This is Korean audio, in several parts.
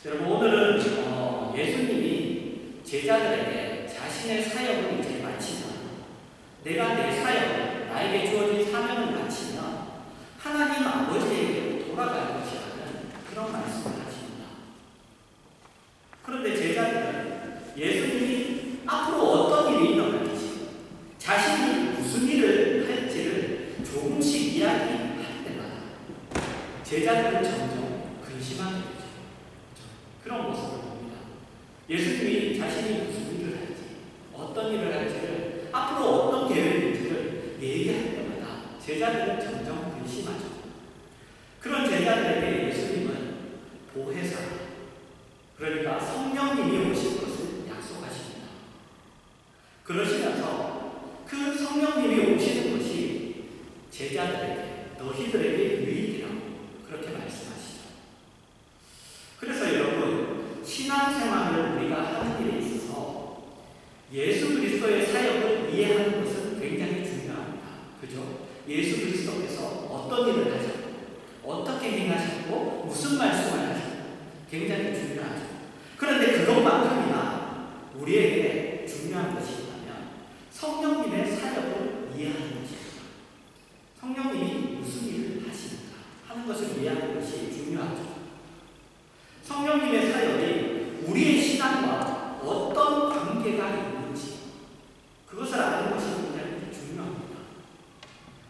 여러분, 오늘은 예수님이 제자들에게 자신의 사역을 이제 마치면, 내가 내 사역, 나에게 주어진 사명을 마치면 하나님 아버지에게 돌아갈 것이라는 그런 말씀을 하십니다. 그런데 제자들은 예수님이 앞으로 어떤 일이 일어날지, 자신이 무슨 일을 할지를 조금씩 이야기할 때마다 제자들은 점점 근심하게 되죠. 그런 모습을 봅니다. 예수님이 자신이 무슨 일을 할지, 어떤 일을 할지를, 앞으로 어떤 계획인지를 얘기할 때마다 제자들은 점점 근심하죠. 그런 제자들에게 예수님은 보혜사, 그러니까 성령님이 오실 것을 약속하십니다. 그러시면서 그 성령님이 오시는 것이 제자들에게, 너희들에게 유익이라고 그렇게 말씀하시죠. 그래서 여러분, 신앙생활을 우리가 하는 일에 있어서 예수 그리스도의 사역을 이해하는 것은 굉장히 중요합니다. 그죠? 예수 그리스도께서 어떤 일을 하셨고, 어떻게 행하셨고, 무슨 말씀을 하셨고, 굉장히 중요하죠. 그런데 그것만큼이나 우리에게 중요한 것이 있다면 성령님의 사역을 이해하는 것입니다. 성령님이 무슨 일을 하시는가 하는 것을 이해하는 것이 중요하죠. 성령님의 사역이 우리의 신앙과 어떤 관계가 있는지 그것을 아는 것이 굉장히 중요합니다.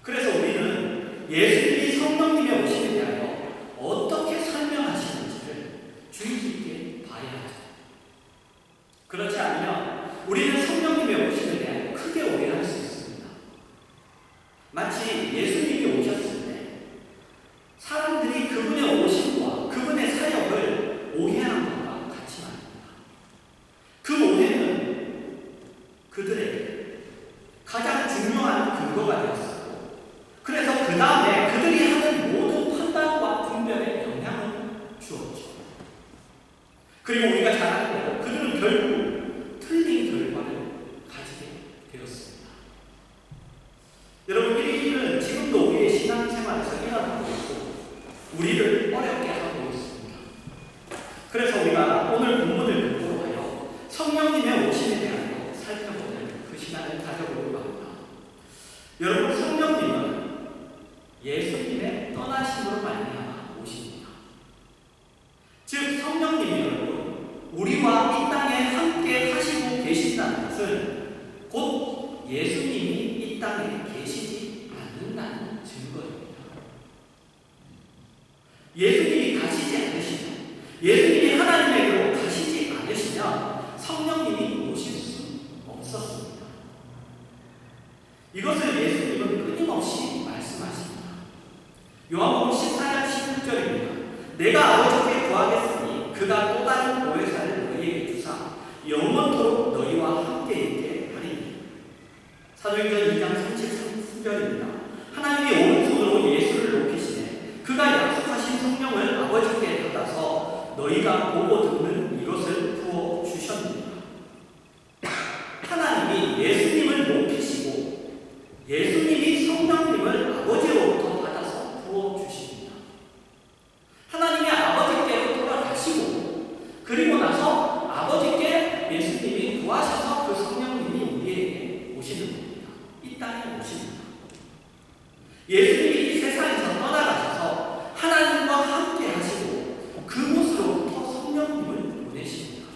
그래서 우리는 예수님이 성령님의 오심에 대하여 어떻게 설명하시는지를 주의 깊게 봐야 하죠. 그렇지 않으면 우리는 성령님의 오심에 대하여 크게 오해할 수 있습니다. 마치 예수님이 오셨을 때 사람들이 그분의 오심과 그분의 사역을 오해하는 것과 같이 말입니다. 그 오해는 그들에게 가장 중요한 근거가 되었었고, 그래서 그 다음에 그들이 하는 모든 판단과 분별에 영향을 주었죠. 그리고 우리가 잘 아는 대로 그들은 결국 틀린 결과를 가지게 되었습니다. 여러분, 이 일은 지금도 우리의 신앙생활에서 일어나고 있고 우리를 어렵게 하고 있습니다. 그래서 우리가 오늘 본문을 근거로 하여 성령님의 오심에 대하여 살펴보는 그 시간을 가져보려고 합니다. 여러분, 성령님은 예수님의 떠나심으로 말미암아 오십니다. 즉, 성령님이 여러분 우리와 이 땅에 함께 하시고 계신다는 것은 곧 예수님이 이 땅에 계시지 않는다는 증거입니다. 예수님이 가시지 않으시면, 예수님이 하나님에게로 가시지 않으시면 성령님이 오실 수 없었습니다. 이것을 예수님은 끊임없이 말씀하십니다. 요한복음 14장 16절입니다. 내가 아버지께 구하겠으니 그가 또 다른 보혜사를 너희에게 주사 영원토록 너희와 함께 있게 하리니. 사도행전 2장 33절입니다. 하나님이 오른손으로 예수를 높이시네 그가 약속하신 성령을 아버지께 받아서 너희가 보고 듣는 이것을 부어 주셨느니라. 하나님이 예수님을 높이시고 예수님이 성령님을 아버지로부터 받아서 부어 주십니다. 하나님이 아버지께로 돌아가시고 그리고 나서 아버지께 예수님이 구하셔서 그 성령님이 우리에게 오시는 겁니다. 이 땅에 오십니다. 예수님이 이 세상에서 떠나가셔서 하나님과 함께 하시고 그곳으로부터 성령님을 보내십니다.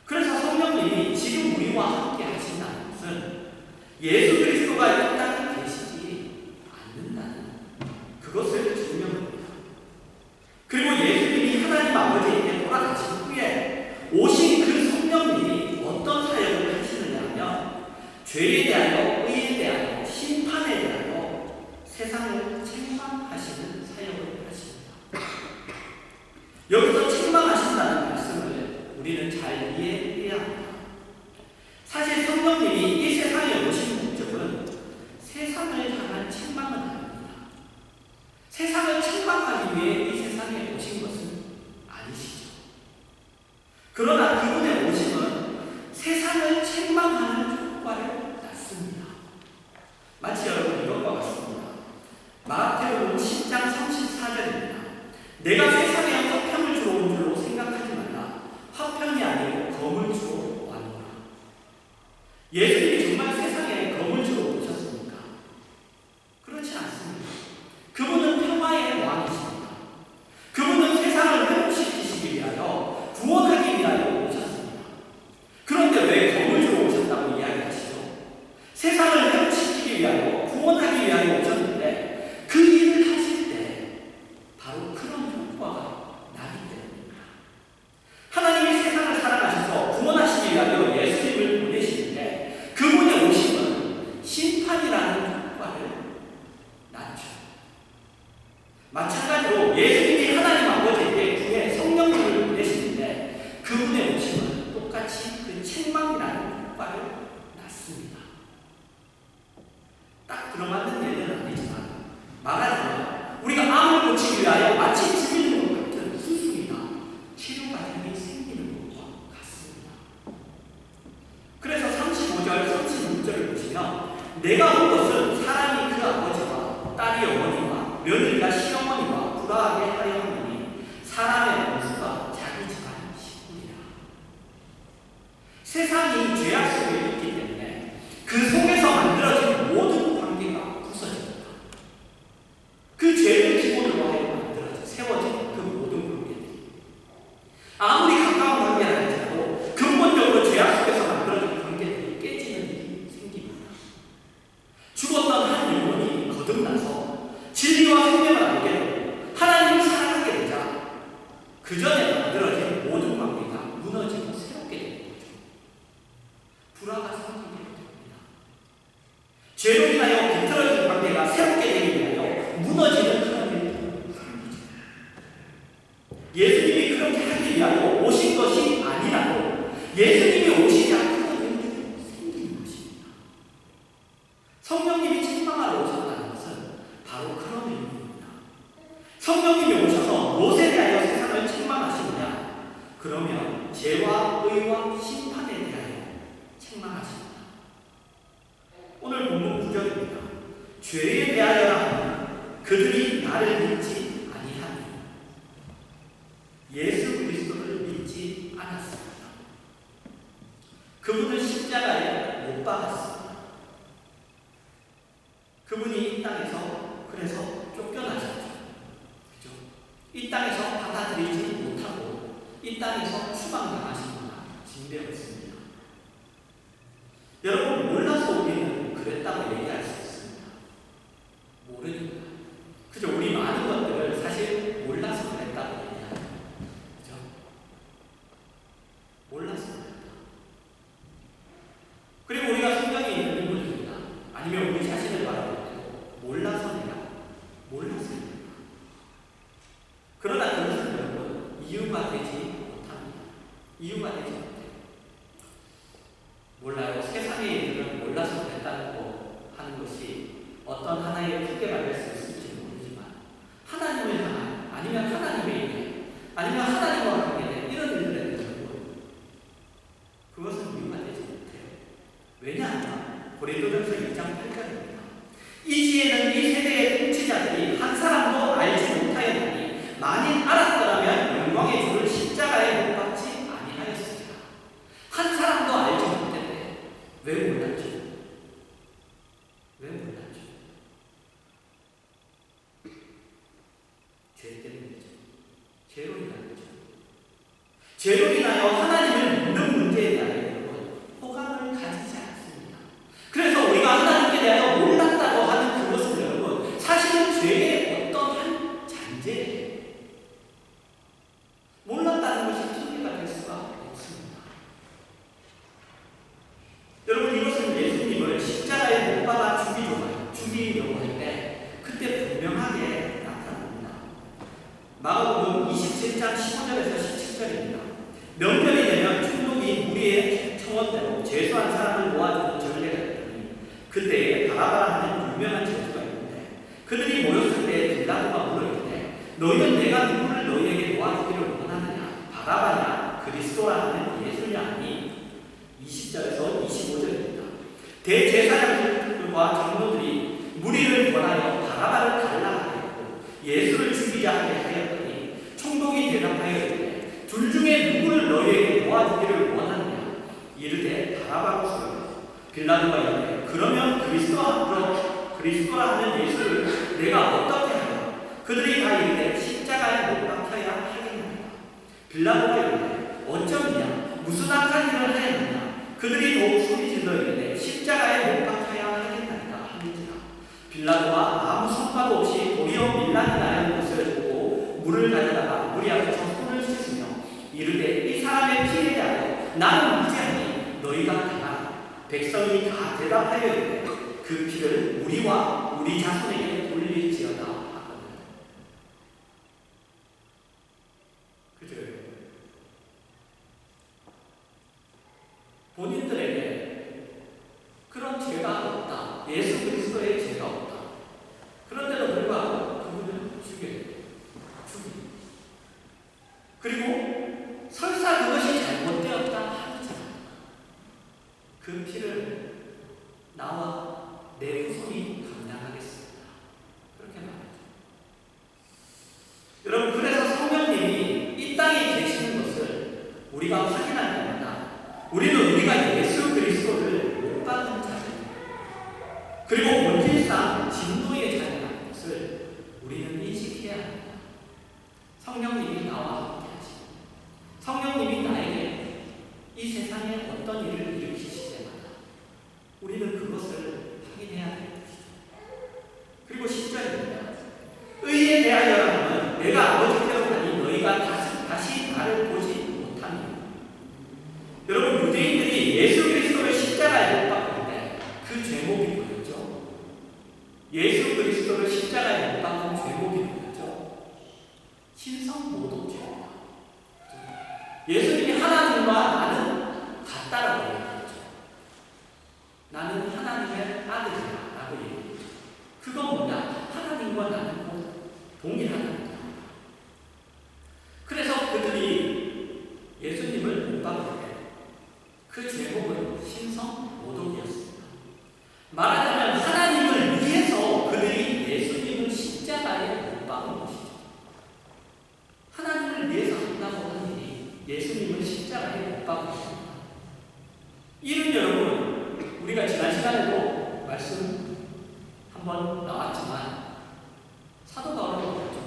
그래서 성령님이 지금 우리와 함께 하신다는 것은 예수 그리스도가 이 땅에 계시지 않는다는 그것을 증명합니다. 그리고 예수님이 하나님 아버지에게 돌아가신 후에 오신 그 성령님이 어떤 사역을 하시느냐 하면 죄에 대하여, 의에 대하여, 심판에 대하여 세상을 책망하시는 사역을 하십니다. 여기서 책망하신다는 말씀을 우리는 잘 이해해야 합니다. 사실 성령님이 이 세상에 오신 목적은 세상을 향한 책망은 아닙니다. 세상을 책망하기 위해 이 세상에 오신 것은 아니시죠. 그러나 그분의 오심은 세상을 책망하는 효과를 낳습니다. 마치 여러분 이것과 같습니다. 마태복음 10장 34절입니다. 내가 세상에 화평을 주러 온 줄로 그 전에 만들어진 모든 관계가 무너지고 새롭게 되는 거죠. 불화가 생기게 됩니다. 죄로 인하여 비틀어진 관계가 새롭게 되기 위하여 무너지는 그런 일들이 생기죠. 예수님이 그렇게 하기 위하여 오신 것이 아니라고 예수님이 오시자 그런 일들이 생기는 것입니다. 성령님이 책망하러 오셨다는 것은 바로 그런 의미입니다. 성령님이 오셔서 무엇에 대하여 세상을 책망하시느냐? 그러면 죄와 의와 심판에 대하여 책망하십니다. 오늘 본문 9절입니다. 죄에 대하여 하면 그들이 나를 믿지 아니하니 예수 그리스도를 믿지 않았습니다. 그분을 십자가에 못 박았습니다. 그분이 이 땅에서 그래서 쫓겨나셨죠. 그죠? 이 땅에서 받아들이지 못하고 이 땅에서 추방당하시거나 징대했습니다. 여러분, 몰라서 우리는 그랬다고 얘기할 수 있습니다. 모르니까. 그죠? 우리 많은 것들을 사실 몰라서 그랬다고 얘기하죠. 그죠? 몰라서 그랬다. 그리고 우리가 성경에 있는 인물들이나 아니면 우리 자신을 바라볼 때도 몰라서 내가 몰라서 내가. 그러나 그것은 여러분 이유가 되지 못합니다. 이유가 되지 못해요. 몰라요. 세상의 일들은 몰라서 그랬다고 하는 것이 어떤 하나의 크게 말할 수 있을지 모르지만 하나님을 향한 아니면 하나님의 일 아니면 하나님과 관계된 이런 일들에 대해서는 그것은 이유가 되지 못해요. 왜냐하면 고린도전서 2장 8절입니다. 이 시에는 이 세대의 통치자들이 한 사람도 알지 못하였나니 만일 알았더라면 영광의 주를 십자가에 못 박지 아니하였으리라. 한 사람도 알지 못했네. 왜 몰랐죠? 왜 몰랐죠? 죄 때문이죠. 죄로 인하여죠. 죄로 인하여 하나님을 묻는 문제에 대하여 여러분 호감을 가지지 않습니다. 그래서 우리가 하나님께 대하여 몰랐다고 하는 그것은 여러분 사실은 죄의 어떠한 잔재예요. 몰랐다는 것이 핑계가 될 수가 없습니다. 여러분, 이것은 예수님을 십자가에 못 박아 죽이려고 할 때 그때 분명하게 나타납니다. 마가복음 27장 15절에서 17절입니다. 명절이 되면 총독이 무리의 청원대로 죄수한 사람을 모아주는 전례가 있더니 그때에 바라바라 하는 유명한 죄수가 있는데 그들이 모였을 때 빌라도가 물어이르되 너희는 내가 누구를 너희에게 모아주기를 원하느냐? 바라바냐? 그리스도라 하는 예수냐? 하니 20절에서 25절입니다. 대제사장들과 장로들이 무리를 권하여 바라바를 달라 하였고 예수를 죽이자 하게 하였더니 총독이 대답하여 이르되 둘 중에 누구를 너희에게 모아주기를 원하느냐? 이르되 바라바로 빌라도가 이르되 그러면 그리스도라 하는 예수를 내가 어떻게 하냐? 그들이 다 이르되 십자가에 못 박혀야 하겠나이다. 빌라도가 이르되 어쩌느냐? 무슨 악한 일을 하였느냐? 그들이 더욱 소리질러 이르되 십자가에 못 박혀야 하겠나이다 하는지라. 빌라도가 아무 성과도 없이 도리어 밀란이 나는 것을 보고 물을 가져다가 무리 앞에서 손을 씻으며 이르되 이 사람의 피에 대하여 나는 무죄하니 너희가 당하라. 백성이 다 대답하여 이르되 그 피를 우리와 우리 자손에게 돌릴지어다 하거든. 그죠? 본인들에게 그런 죄가 없다. 예수 그리스도의 죄가 없다. 그런데도 불구하고 그분을 죽여요. 그리고 설사 그것이 잘못되었다 하지만 그 피를 나와 내 후손이 감당하겠습니다. 그렇게 말하죠. 여러분, 그래서 성령님이 이 땅에 계시는 것을 우리가 확인할 때마다 우리는 우리가 예수 그리스도를 못 받은 자입니다. 그리고 본질상 진노의 자라는 것을 우리는 인식해야 합니다. 성령님이 나와 함께 하시고 성령님이 나에게 이 세상에 어떤 일을 일으키실 때마다 우리는 그것을 확인해야 되는 것이죠. 나를 보지 못하니. 여러분, 유대인들이 예수 그리스도를 십자가에 못 박을 때 그 죄목이 뭐였죠? 예수 그리스도를 십자가에 못 박은 죄목이 뭐였죠? 신성모독죄입니다. 예수님이 하나님과 나는 같다라고 얘기했죠. 나는 하나님의 아들이다 라고 얘기했죠. 그건 뭐냐? 하나님과 나는 동일하다. 그래서 그들이 예수님을 못 박을 때 그 제목은 신성모독이었습니다. 말하자면 하나님을 위해서 그들이 예수님을 십자가에 못 박은 것이죠. 하나님을 위해서 한다고 하는 일이 예수님을 십자가에 못 박은 것입니다. 이는 여러분, 우리가 지난 시간에도 말씀 한번 나왔지만 사도 바울이 그랬죠.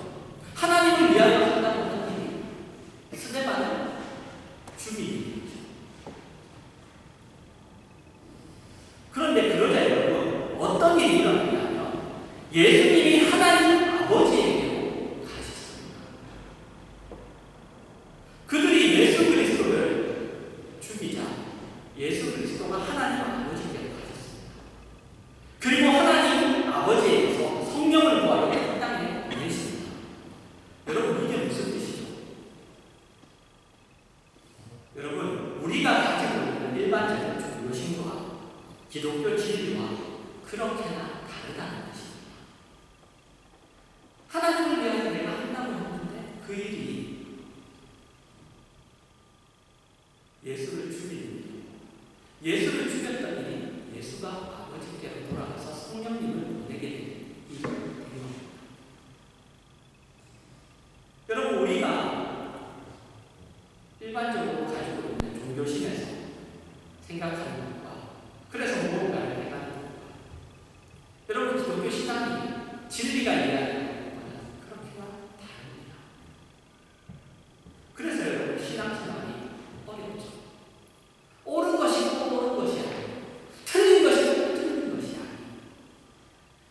하나님을 위하여 한다고 하는 일이 스데반을 죽이는 일이죠. 그런데 그러자 여러분, 어떤 일이 일어나냐면 예수님이 하나님 아버지에게로 가셨습니다. 그들이 예수 그리스도를 죽이자 예수 그리스도가 하나님 아버지에게로 가셨습니다. 그리고 하나님 아버지에게서 성령을 구하여 이 땅에 보내십니다. 여러분, 이게 무슨 뜻이죠? 여러분, 우리가 가지고 있는 일반적인 종교신과 기독교 진리와 그렇게나 다르다는 것입니다. 하나님을 위하여 내가 한다고 했는데 그 일이 예수를 죽이는 일이에요. 예수를 죽였던 일이 예수가 아버지께로 돌아가서 성령님을 보내게 되는 일입니다. 여러분, 우리가 일반적으로 가지고 있는 종교심에서 생각하는 것과 그래서 무언가를 해가는 것과 여러분, 기독교 신앙이 진리가 이야기하는 것과는 그렇게나 다릅니다. 그래서 여러분, 신앙생활이 어렵죠. 옳은 것이 꼭 옳은 것이 아니에요. 틀린 것이 꼭 틀린 것이 아니에요.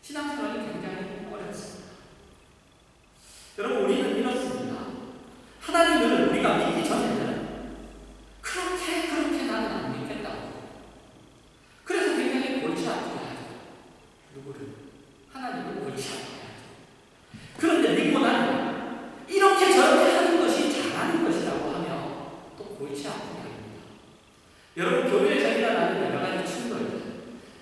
신앙생활이 굉장히 어렵습니다. 여러분, 우리는 이렇습니다. 하나님을 우리가 믿기 전에는 그렇게 나는 안 믿겠다고. 그래서 굉장히 골치 아프게 하죠. 누구를? 하나님을 골치 아프게 하죠. 그런데 믿고 나면 이렇게 저렇게 하는 것이 잘하는 것이라고 하면 또 골치 아프게 합니다. 여러분, 교회에서 일어나는 여러 가지 충돌들,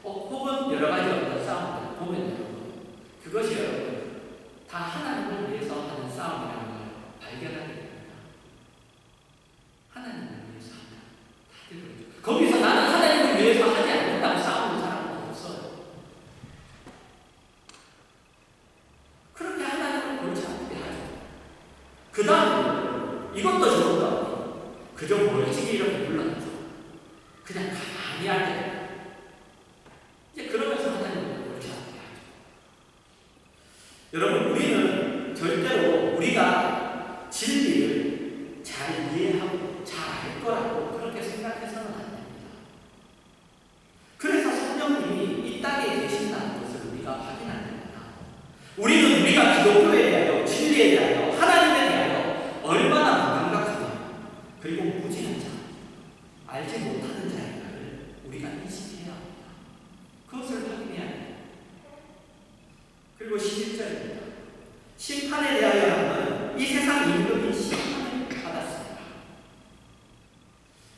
혹은 여러 가지 어떤 싸움들 보면 여러분, 그것이 여러분 다 하나님을 위해서 하는 싸움이라는 걸 발견하게 됩니다. 하나님을 위해서 한다. 다들 그렇죠. 거기서 나는 하나님을 위해서 하지 않는다고 싸우는 사람은 없어요. 그렇게 하나님을 골치 아프게 하죠. 그 다음에 이것도 저것도 그저 멀찍이 이렇게 물러나서 그냥 가만히 앉게 돼요. 이제 그러면서 하나님을 골치 아프게 하죠. 여러분, 우리는 절대로 우리가 진리를 잘 이해하고 잘 알 거라고 그렇게 생각해서는 안 됩니다. 그래서 성령님이 이 땅에 계신다는 것을 우리가 확인해야 됩니다. 우리는 우리가 기독교에 대하여, 진리에 대하여, 하나님에 대하여 얼마나 무감각하며 그리고 무지한 자, 알지 못하는 자인가를 우리가 인식해야 합니다. 그것을 확인해야 합니다. 그리고 11절입니다. 심판에 대하여 하는 이 세상 임금이 심판을 받았습니다.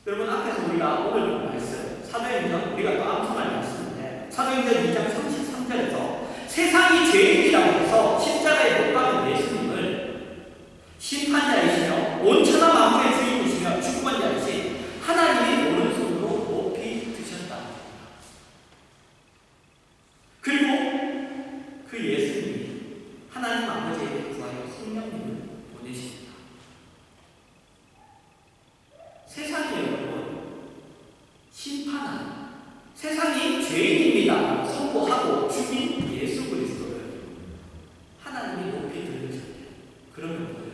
여러분, 앞에서 우리가 오늘 본 말씀, 사도행전, 우리가 또 암송할 말씀인데 사도행전 2장 33절에서 세상이 죄인이라고 해서 십자가에 못 박은 예수님을 심판자이시며 온천하 만물의 주인이시며 주권자이신 하나님이 오른손으로 높이 드셨다. 그리고 그 예수님이 하나님 아버지에게 구하여 성령님을 보내십니다. 세상이 여러분 심판한, 세상이 죄인입니다 선포하고 죽인 예수 그리스도를 하나님이 높이 들으셨대요. 그러면 뭐예요?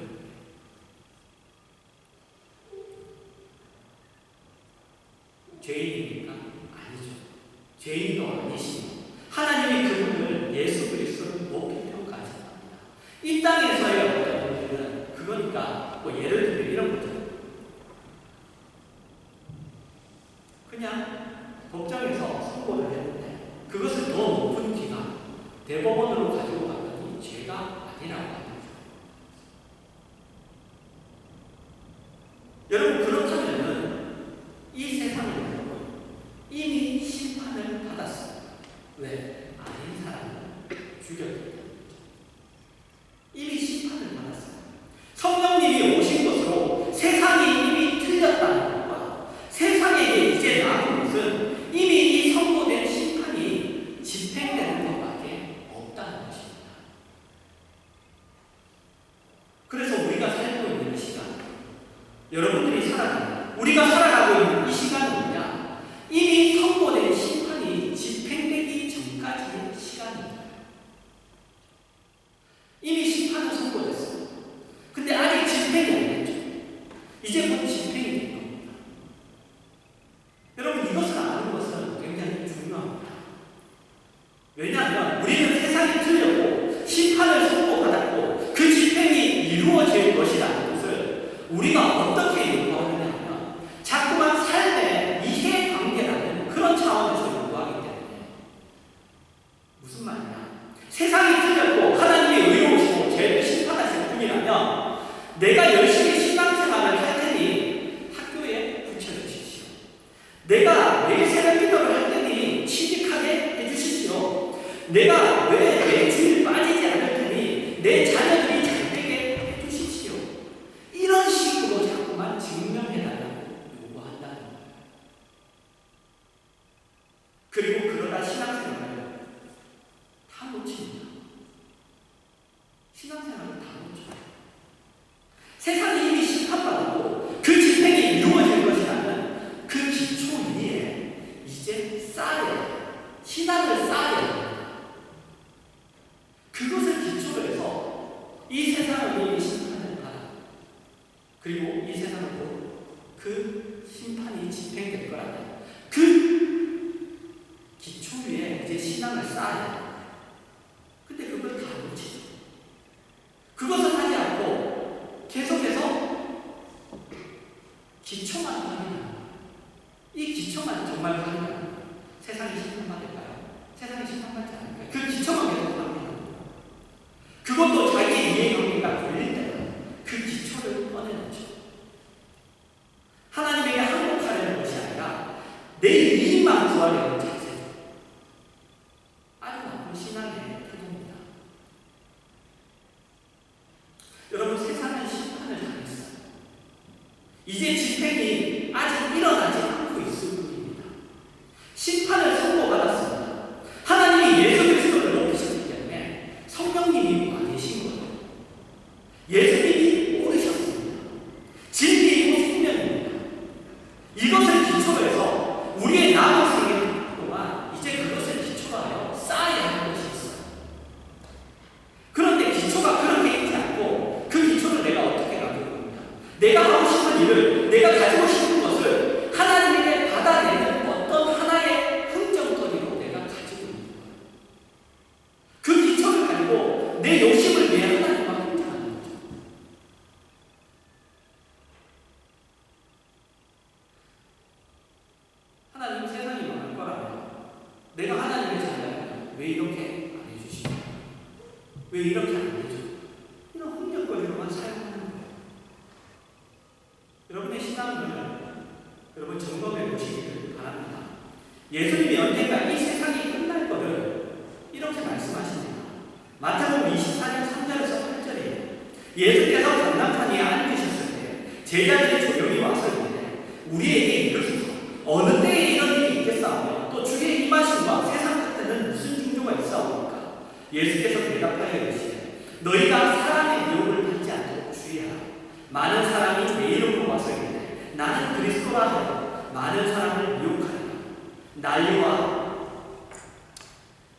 죄인입니까? 아니죠. 죄인도 아니시고 하나님이 그분을, 예수 그리스도를 높이 평가하셨답니다. 이 땅에서의 어떤 분들은 그거니까 뭐 예를 들면 이런 거죠. 여러분, 그렇다면은 이 세상은 여러분 이미 심판을 받았습니다. 왜? 아닌 사람을 죽였기 때문에. 이미 심판을 받았습니다. 성령님이 오신 것으로 세상이 이미 틀렸다는 것과 세상에게 이제 남은 것은 이미 이 선고된 심판이 집행되는 것밖에 없다는 것입니다. 그래서 우리가 살고 있는 이 시간, 여러분들이 우리가 살아가고 있는 이 시간은 뭐냐? 이미 선고된 심판이 집행되기 전까지의 시간입니다. 이미 심판은 선고됐어요. 근데 아직 집행이 안 됐죠. 이제 곧 집행이 될 겁니다. 여러분, 이것을 아는 것은 굉장히 중요합니다. 왜냐하면 우리는 세상이 틀렸고 심판을 선고받았고 그 집행이 이루어질 것이라는 것을 우리가 어떻게 요구하느냐 하면 자꾸만 삶의 이해관계라는 그런 차원에서 요구하기 때문에. 무슨 말이냐? 세상이 틀렸고 하나님이 의로우시고 죄를 심판하실 분이라면 내가 열심히 신앙생활을 할 테니 학교에 붙여주십시오. 내가 매일 새벽 기도를 할 테니 취직하게 해주십시오. 내가 왜 매주일 빠지지 않을 테니 내 자녀들이 잘 되게 해주십시오. 이런 식으로 자꾸만 증명해달라고 요구한다는 거예요. 그리고 그러다 신앙생활을 다 놓칩니다. 신앙생활을 다 놓쳐요. 세상이 이미 심판받았고 그 집행이 이루어질 것이라는 그 기초 위에 이제 신앙을 쌓아야 합니다. 그것을 기초로 해서 이 세상을 이미 심판을 받아. 그리고 이 세상으로 그 심판이 집행될 거라면 그 기초 위에 이제 신앙을 쌓아야 합니다. 근데 그걸 다 놓치죠. 그것을 하지 않고 계속해서 기초만 확인합니다. 이 기초만 정말 확인합니다. 세상이 심판받을까요? 세상이 심판받지 않을까요? 그 기초만 계속 확인합니다. 그것도 자기 이해관계가 걸릴 때는 그 기초를 꺼내놓죠. 하나님에게 항복하려는 것이 아니라 내 이익만 구하려는 자세죠. 아주 나쁜 신앙의 태도입니다. 여러분, 세상은 심판을 당했어요. 이제 집행이 아직 일어나지 않고 있을 뿐입니다. 심판을 선고받았습니다. 하나님이 예수 그리스도를 높이셨기 때문에 성령님이 와 계신 거예요. 예수님이 오르셨습니다. 진리이고 생명입니다. 이것을 기초로 해서 우리의 남은 생애 동안 이제 그것을 기초로 하여 쌓아야 하는 것이 있어요. 그런데 기초가 그렇게 있지 않고 그 기초를 내가 어떻게 가지고 있느냐? 내가 하고 싶은 일을, 내가 가지고 싶은 것을 하나님에게 받아내는 어떤 하나의 흥정거리로 내가 가지고 있는 거예요. 그 기초를 가지고 내 욕심을 위해 하나님과 흥정하는 거죠. 하나님, 세상이 망할 거라면 내가 하나님의 자녀라면 왜 이렇게 안 해주시냐? 왜 이렇게 안 해줘? 이런 흥정거리로만 사용하는 거예요. 여러분의 신앙을 여러분 점검해 보시기를 바랍니다. 예수님이 언젠가 이 세상이 끝날 거를 이렇게 말씀하십니다. 마태복음 24장 3절에서 8절에 예수께서 강납산에 앉으셨을 때 제자들이 조용히 와서 이르되 우리에게 이르소서 어느 때에 이런 일이 있겠사오며 또 주의 임하심과 세상 끝에는 무슨 징조가 있사옵니까? 예수께서 대답하여 이르시되 너희가 사람의 미혹을 받지 않도록 주의하라. 많은 사람이 내 이름으로 와서 이르되 나는 그리스도라 하여 많은 사람을 미혹하리라. 난리와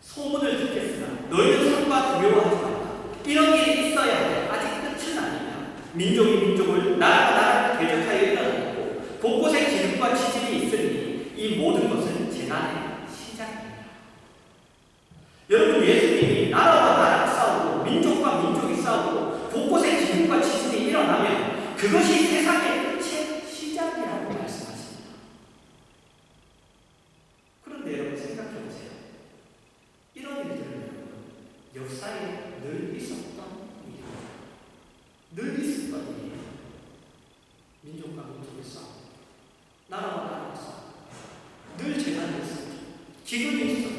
소문을 듣겠으나 너희는 상과 두려워하지 말라. 이런 일이 있어야 해. 아직 끝은 아니냐. 민족이 민족을 나라가 나라를 대적하여 일어나고 곳곳에 기름과 치질이 있으니 이 모든 것은 재난의 시작입니다. 여러분, 예수님이 나라와 나라가 싸우고 민족과 민족이 싸우고 곳곳에 기름과 치질이 일어나면 그것이 세상의 끝의 시작이라고 말씀하십니다. 그런데 여러분 생각해 보세요. 이런 일들은 역사에 늘 있었던 일이에요. 늘 있었던 일이에요. 민족과 민족 누구를 싸워? 나라와 나라와 싸워. 늘 재난이 있어. 기근이 있어.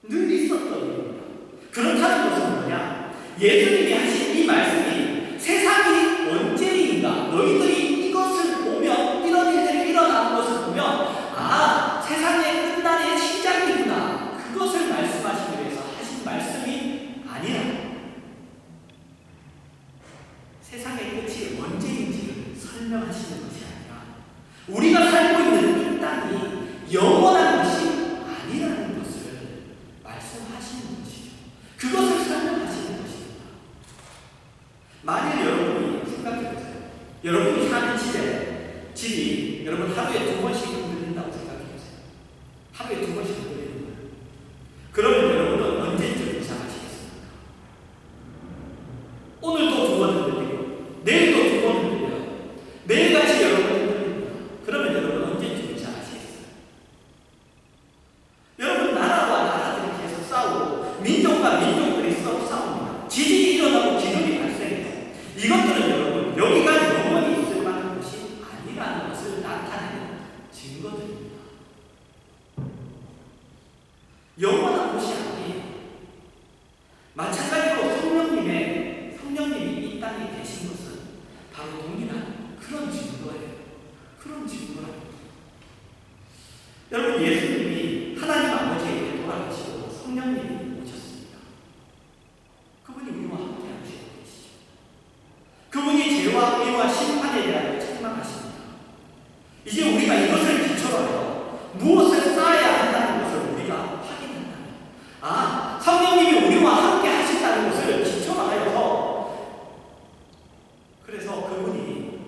늘 있었던 일입니다. 그렇다는 것은 뭐냐? 예수님이 하신 이 말씀이 세상이 언제인가? 너희들이 이것을 보면, 이런 일들이 일어나는 것을 보면, 아, 세상의 끝날의 시작이구나. 그것을 말씀하시기 위해서 하신 말씀이 아니라 세상의 끝이 언제인지를 설명하시는 것이 아니라 우리가 살고 있는 이 땅이 영원한 것이 아니라는 것을 말씀하시는 것이죠. 그것을 설명하시는 것입니다. 만일 여러분이 생각해보세요. 여러분이 사는 집이 여러분 하루에 2번씩 흔들린다고 생각해보세요. 하루에 2번씩 흔들리는 거예요. 그러면 여러분은 언제쯤 이사 가시겠습니까? 오늘도 2번 흔들리고 내일도 2번 흔들려요. 매일같이 여러분이 흔들립니다. 그러면 여러분 언제쯤 이사 가시겠어요? 여러분 나라와 나라들이 계속 싸우고 민족과 민족들이 서로 싸웁니다. 지진이 일어나고 기근이 발생해요. 이것들은 여러분 여기가 영원히 있을 만한 것이 아니라는 것을 나타내는 증거들입니다. 영원한 것이 아니에요. 마찬가지로 성령님이 이 땅에 계신 것은 바로 동일한 그런 증거예요. 그런 증거랍니다. 여러분 예수님이 하나님 아버지에게 돌아가시고 성령님이 오셨습니다. 그분이 우리와 함께 하시고 계시죠. 그분이 죄와 의와 심판에 대하여 책망하십니다. 이제 우리가 이것을 기초로 하여 무엇을 쌓아야 한다는 것을 우리가 확인한다면, 아, 성령님이 우리와 함께 하신다는 것을 기초로 하여서, 그래서 그분이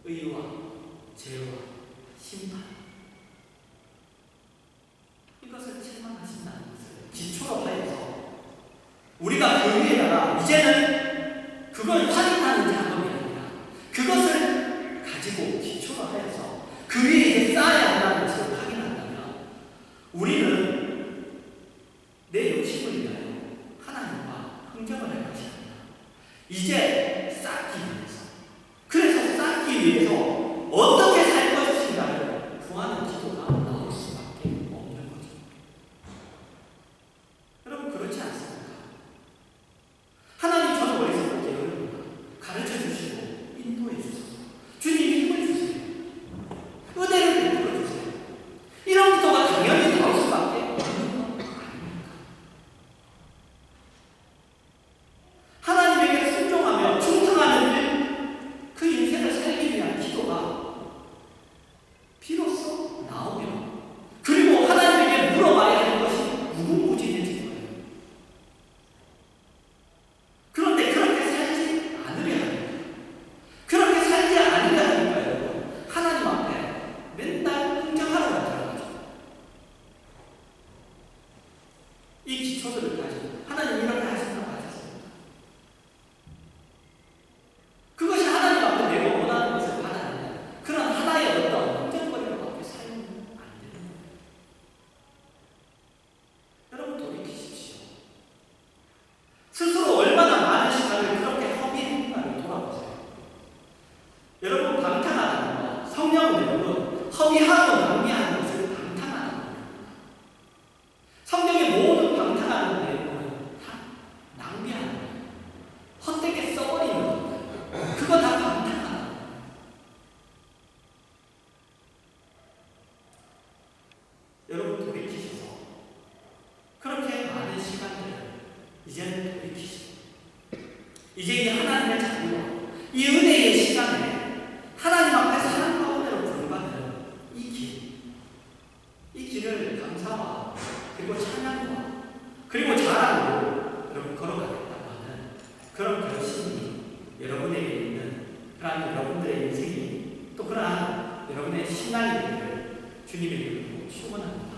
의와 죄와 심판 이것을 책망하신다는 것을 기초로 하여서 우리가 그 위에다가 이제는 그걸 확인하는 작업이 아니라 그것을 가지고 기초로 하여서 그 위에 이제 쌓아야 한다는 것을 확인한다면 우리는 내 욕심을 위하여 하나님과 흥정을 할 것이 아니라 이제 쌓기 위해서, 그래서 쌓기 위해서 어떻게 살 것인가를 구하는 기도가 나올 수밖에 없는 거죠. 여러분 그렇지 않습니까? 하나님 저는 어리석고 게으릅니다. 가르쳐 주시고 인도해 주소서. 주님 힘을 주세요. 은혜를 베풀어 주세요. 이런 기도가 당연히 나올 수밖에 없는 거 아닙니까? 하나님에게 순종하며 충성하는 그 인생을 살기 위한 기도가 비로소 나오며, 그리고 하나님에게 물어봐야 하는 것이 무궁무진해질 거예요. 그런데 그렇게 살지 않으려 합니다. 그렇게 살지 않으려 하니까 여러분 하나님 앞에 맨날 흥정하러 들어가죠. 이 기초들을 가지고 하나님 이렇게 하신다고 하셨습니다. 그것이 하나님 앞에 내가 원하는 것을 받아내는 그런 하나의 어떤 흥정거리로밖에 사용은 안 되는 거예요. 여러분 돌이키십시오. 스스로 얼마나 많은 시간을 그렇게 허비했는가를 돌아보세요. 여러분 방탕하다는 것, 성령 내용은 허비하고 낭비하는 것을 방탕하다는 겁니다. 성경의 모든 방탕하는 내용은 다 낭비하는 거예요. 헛되게 써버리는 것들, 그거 다 방탕하다. 여러분 돌이키셔서 그렇게 많은 시간들을 이제는 돌이키시고 이제 이 하나님의 자유와 이 은혜의 시간에 하나님 앞에 사랑 가운데로 부름받는 이 길을 감사와 그리고 찬양과 그리고 자랑으로 여러분 걸어가겠다고 하는 그런 결심이 여러분에게 있는 그러한 여러분들의 인생이 또 그러한 여러분의 신앙이 되기를 주님의 이름으로 축원합니다.